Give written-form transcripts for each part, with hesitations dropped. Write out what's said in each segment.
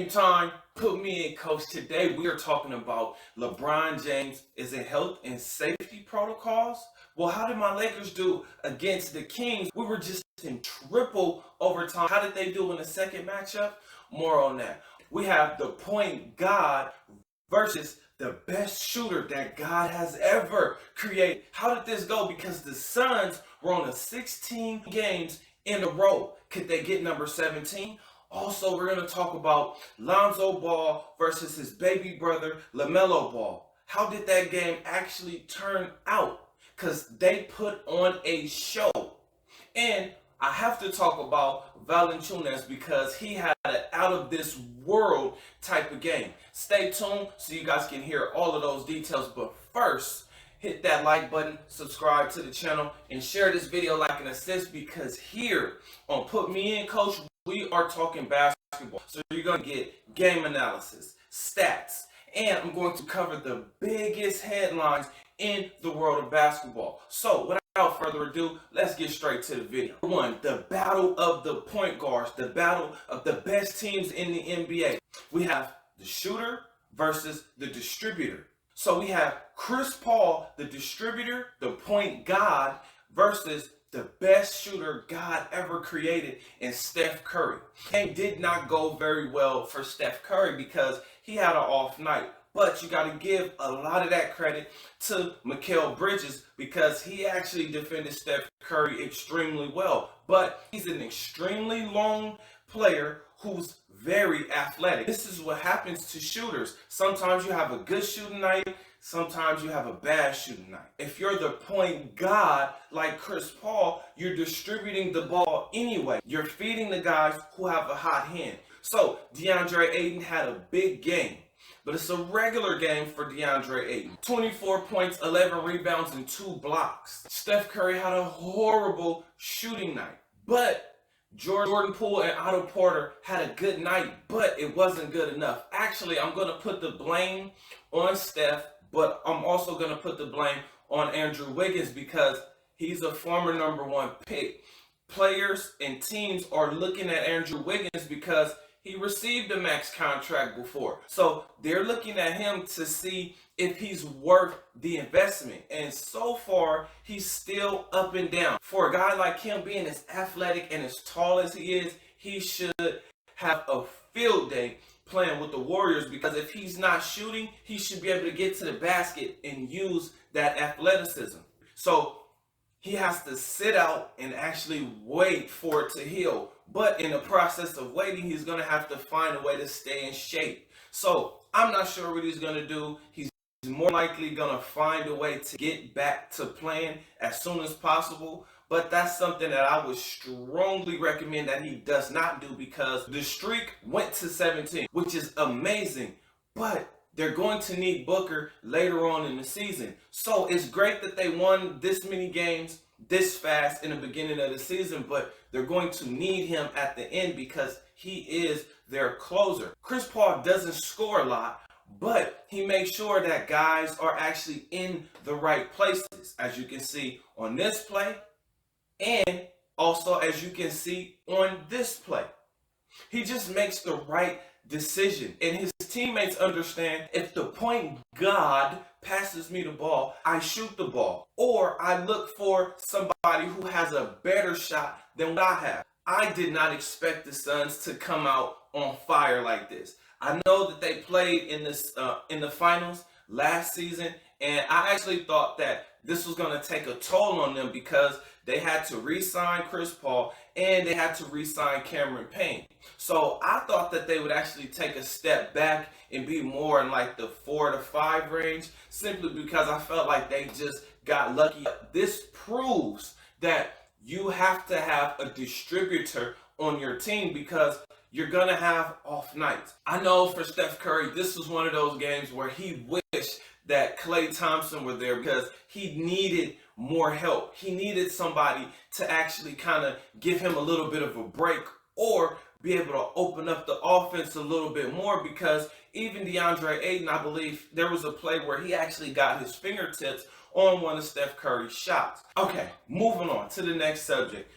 Game time. Put me in, coach. Today we are talking about LeBron James. Is it health and safety protocols? Well, how did my Lakers do against the Kings? We were just in triple overtime. How did they do in the second matchup? More on that. We have the point guard versus the best shooter that God has ever created. How did this go? Because the Suns were on a 16 games in a row. Could they get number 17? Also, we're going to talk about Lonzo Ball versus his baby brother, LaMelo Ball. How did that game actually turn out? Because they put on a show. And I have to talk about Valanciunas because he had an out-of-this-world type of game. Stay tuned so you guys can hear all of those details. But first, hit that like button, subscribe to the channel, and share this video like an assist because here on Put Me In, Coach, we are talking basketball. So you're going to get game analysis, stats, and I'm going to cover the biggest headlines in the world of basketball. So without further ado, let's get straight to the video. One, the battle of the point guards, the battle of the best teams in the NBA. We have the shooter versus the distributor. So we have Chris Paul, the distributor, the point guard, versus the best shooter God ever created in Steph Curry. Game did not go very well for Steph Curry because he had an off night. But you got to give a lot of that credit to Mikal Bridges because he actually defended Steph Curry extremely well. But he's an extremely long player who's very athletic. This is what happens to shooters. Sometimes you have a good shooting night. Sometimes you have a bad shooting night. If you're the point guard like Chris Paul, you're distributing the ball anyway. You're feeding the guys who have a hot hand. So Deandre Ayton had a big game, but it's a regular game for Deandre Ayton. 24 points, 11 rebounds, and 2 blocks. Steph Curry had a horrible shooting night, but Jordan Poole and Otto Porter had a good night, but it wasn't good enough. Actually, I'm going to put the blame on Steph, but I'm also going to put the blame on Andrew Wiggins because he's a former #1 pick. Players and teams are looking at Andrew Wiggins because he received a max contract before. So they're looking at him to see if he's worth the investment. And so far, he's still up and down. For a guy like him being as athletic and as tall as he is, he should have a field day playing with the Warriors because if he's not shooting, he should be able to get to the basket and use that athleticism. So he has to sit out and actually wait for it to heal. But in the process of waiting, he's going to have to find a way to stay in shape. So I'm not sure what he's going to do. He's more likely going to find a way to get back to playing as soon as possible. But that's something that I would strongly recommend that he does not do because the streak went to 17, which is amazing. But they're going to need Booker later on in the season. So it's great that they won this many games this fast in the beginning of the season, but they're going to need him at the end because he is their closer. Chris Paul doesn't score a lot, but he makes sure that guys are actually in the right places, as you can see on this play, and also as you can see on this play. He just makes the right decision, and his teammates understand if the point guard passes me the ball, I shoot the ball, or I look for somebody who has a better shot than what I have. I did not expect the Suns to come out on fire like this. I know that they played in the finals last season, and I actually thought that this was going to take a toll on them because they had to re-sign Chris Paul and they had to re-sign Cameron Payne. So I thought that they would actually take a step back and be more in like the 4 to 5 range simply because I felt like they just got lucky. This proves that you have to have a distributor on your team because you're going to have off nights. I know for Steph Curry, this was one of those games where he wished that Klay Thompson were there because he needed more help. He needed somebody to actually kind of give him a little bit of a break or be able to open up the offense a little bit more because even Deandre Ayton, I believe there was a play where he actually got his fingertips on one of Steph Curry's shots. Okay, moving on to the next subject.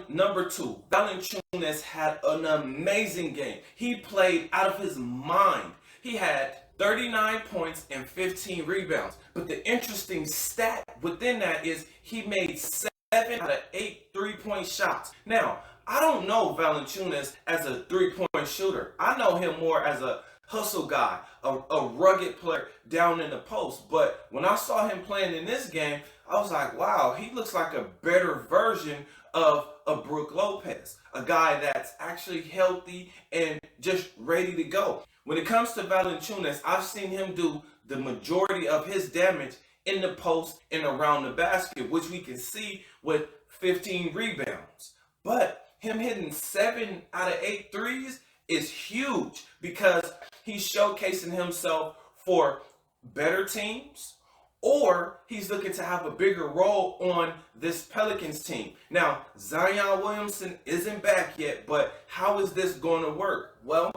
Number 2, Valanciunas had an amazing game. He played out of his mind. He had 39 points and 15 rebounds. But the interesting stat within that is he made 7 out of 8 three-point shots. Now, I don't know Valanciunas as a three-point shooter. I know him more as a hustle guy, a rugged player down in the post. But when I saw him playing in this game, I was like, wow, he looks like a better version of a Brook Lopez, a guy that's actually healthy and just ready to go. When it comes to Valanciunas, I've seen him do the majority of his damage in the post and around the basket, which we can see with 15 rebounds. But him hitting 7 out of 8 threes is huge because he's showcasing himself for better teams, or he's looking to have a bigger role on this Pelicans team. Now, Zion Williamson isn't back yet, but how is this going to work? Well,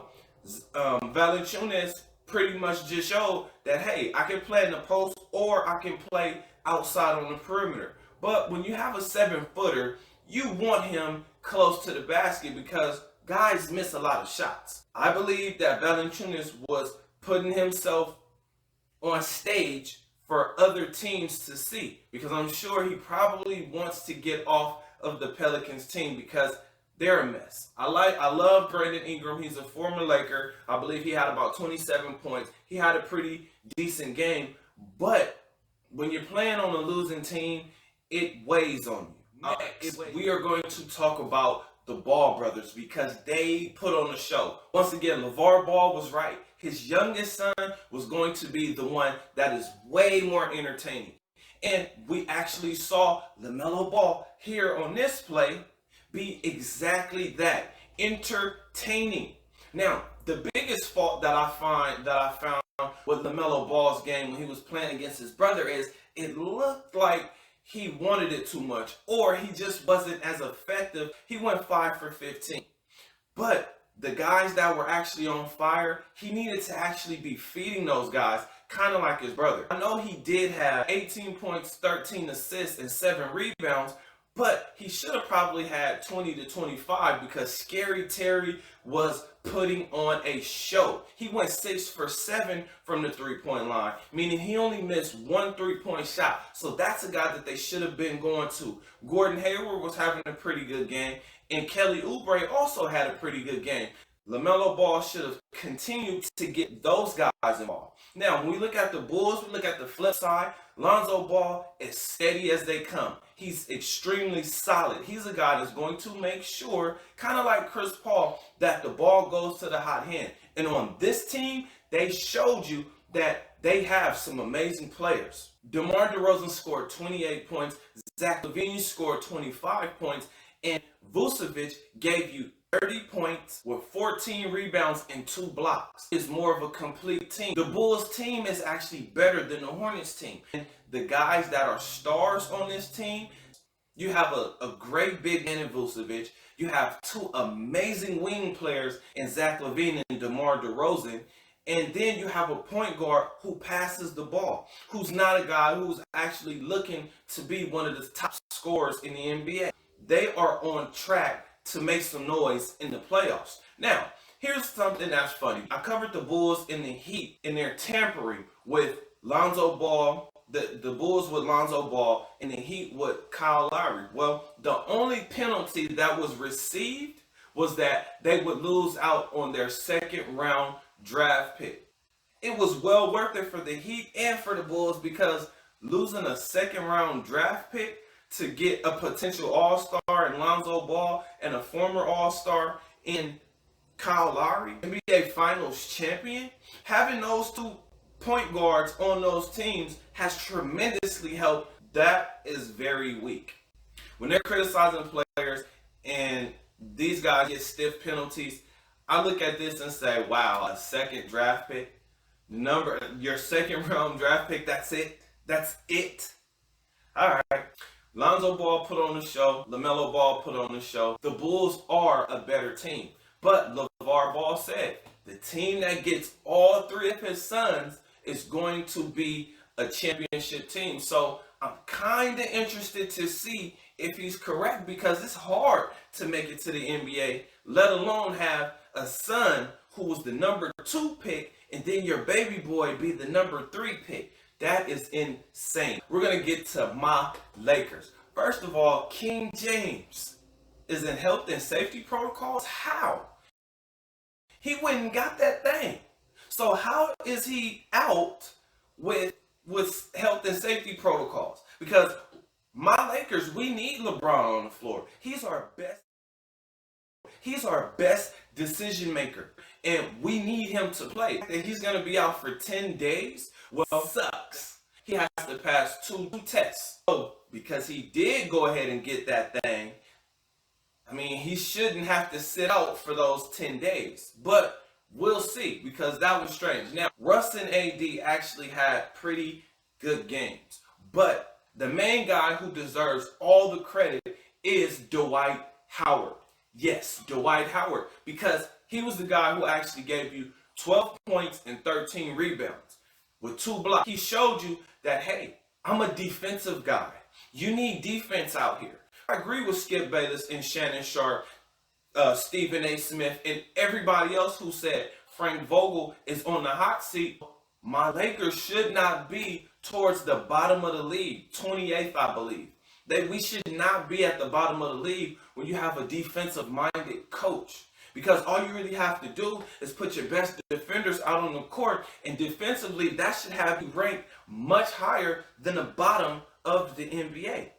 Valanciunas pretty much just showed that, hey, I can play in the post or I can play outside on the perimeter. But when you have a 7-footer, you want him close to the basket because guys miss a lot of shots. I believe that Valanciunas was putting himself on stage for other teams to see, because I'm sure he probably wants to get off of the Pelicans team because they're a mess. I love Brandon Ingram. He's a former Laker. I believe he had about 27 points. He had a pretty decent game, but when you're playing on a losing team, it weighs on you. Next, we are going to talk about the Ball brothers because they put on the show. Once again, LeVar Ball was right. His youngest son was going to be the one that is way more entertaining. And we actually saw LaMelo Ball here on this play be exactly that, entertaining. Now, the biggest fault that I found with LaMelo Ball's game when he was playing against his brother is it looked like he wanted it too much, or he just wasn't as effective. He went 5 for 15. But the guys that were actually on fire, he needed to actually be feeding those guys, kind of like his brother. I know he did have 18 points, 13 assists, and 7 rebounds, but he should have probably had 20 to 25 because Scary Terry was putting on a show. He went 6 for 7 from the three-point line, meaning he only missed 1 three-point shot. So that's a guy that they should have been going to. Gordon Hayward was having a pretty good game, and Kelly Oubre also had a pretty good game. LaMelo Ball should have continued to get those guys involved. Now, when we look at the Bulls, we look at the flip side. Lonzo Ball is steady as they come. He's extremely solid. He's a guy that's going to make sure, kind of like Chris Paul, that the ball goes to the hot hand. And on this team, they showed you that they have some amazing players. DeMar DeRozan scored 28 points. Zach Lavine scored 25 points. And Vucevic gave you 30 points with 14 rebounds and 2 blocks. It's more of a complete team. The Bulls team is actually better than the Hornets team. And the guys that are stars on this team, you have a great big man in Vucevic. You have 2 amazing wing players in Zach Lavine and DeMar DeRozan. And then you have a point guard who passes the ball, who's not a guy who's actually looking to be one of the top scorers in the NBA. They are on track to make some noise in the playoffs. Now, here's something that's funny. I covered the Bulls in the Heat in their tampering with Lonzo Ball, the Bulls with Lonzo Ball, and the Heat with Kyle Lowry. Well, the only penalty that was received was that they would lose out on their second round draft pick. It was well worth it for the Heat and for the Bulls because losing a second round draft pick to get a potential all-star in Lonzo Ball and a former all-star in Kyle Lowry, NBA Finals champion, having those 2 point guards on those teams has tremendously helped. That is very weak. When they're criticizing players and these guys get stiff penalties, I look at this and say, wow, a second draft pick, your second round draft pick, that's it. That's it. All right. Lonzo Ball put on the show. LaMelo Ball put on the show. The Bulls are a better team. But LeVar Ball said the team that gets all 3 of his sons is going to be a championship team. So I'm kind of interested to see if he's correct, because it's hard to make it to the NBA, let alone have a son who was the number 2 pick and then your baby boy be the number 3 pick. That is insane. We're going to get to my Lakers. First of all, King James is in health and safety protocols. How? He went and got that thing. So how is he out with health and safety protocols? Because my Lakers, we need LeBron on the floor. He's our best decision maker, and we need him to play. And he's going to be out for 10 days. Well, sucks. He has to pass 2 tests. So, because he did go ahead and get that thing, I mean, he shouldn't have to sit out for those 10 days. But we'll see, because that was strange. Now, Russ and AD actually had pretty good games. But the main guy who deserves all the credit is Dwight Howard. Yes, Dwight Howard, because he was the guy who actually gave you 12 points and 13 rebounds with 2 blocks. He showed you that, hey, I'm a defensive guy. You need defense out here. I agree with Skip Bayless and Shannon Sharp, Stephen A. Smith, and everybody else who said Frank Vogel is on the hot seat. My Lakers should not be towards the bottom of the league, 28th, I believe. We should not be at the bottom of the league when you have a defensive-minded coach. Because all you really have to do is put your best defenders out on the court, and defensively, that should have you ranked much higher than the bottom of the NBA.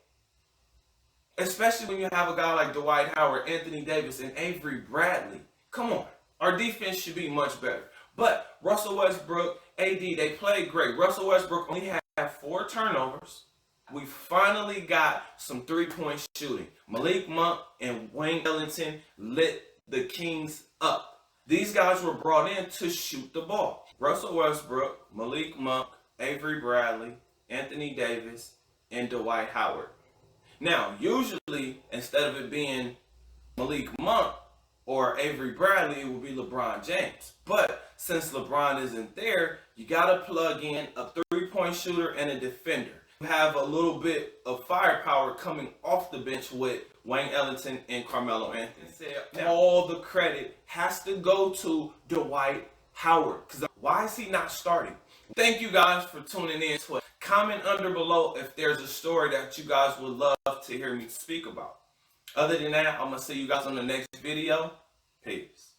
Especially when you have a guy like Dwight Howard, Anthony Davis, and Avery Bradley. Come on. Our defense should be much better. But Russell Westbrook, AD, they played great. Russell Westbrook only had 4 turnovers. We finally got some 3-point shooting. Malik Monk and Wayne Ellington lit the Kings up. These guys were brought in to shoot the ball. Russell Westbrook, Malik Monk, Avery Bradley, Anthony Davis, and Dwight Howard. Now, usually, instead of it being Malik Monk or Avery Bradley, it would be LeBron James. But since LeBron isn't there, you got to plug in a 3-point shooter and a defender. You have a little bit of firepower coming off the bench with Wayne Ellington and Carmelo Anthony. All the credit has to go to Dwight Howard. Because why is he not starting? Thank you guys for tuning in to it. Comment under below if there's a story that you guys would love to hear me speak about. Other than that, I'm going to see you guys on the next video. Peace.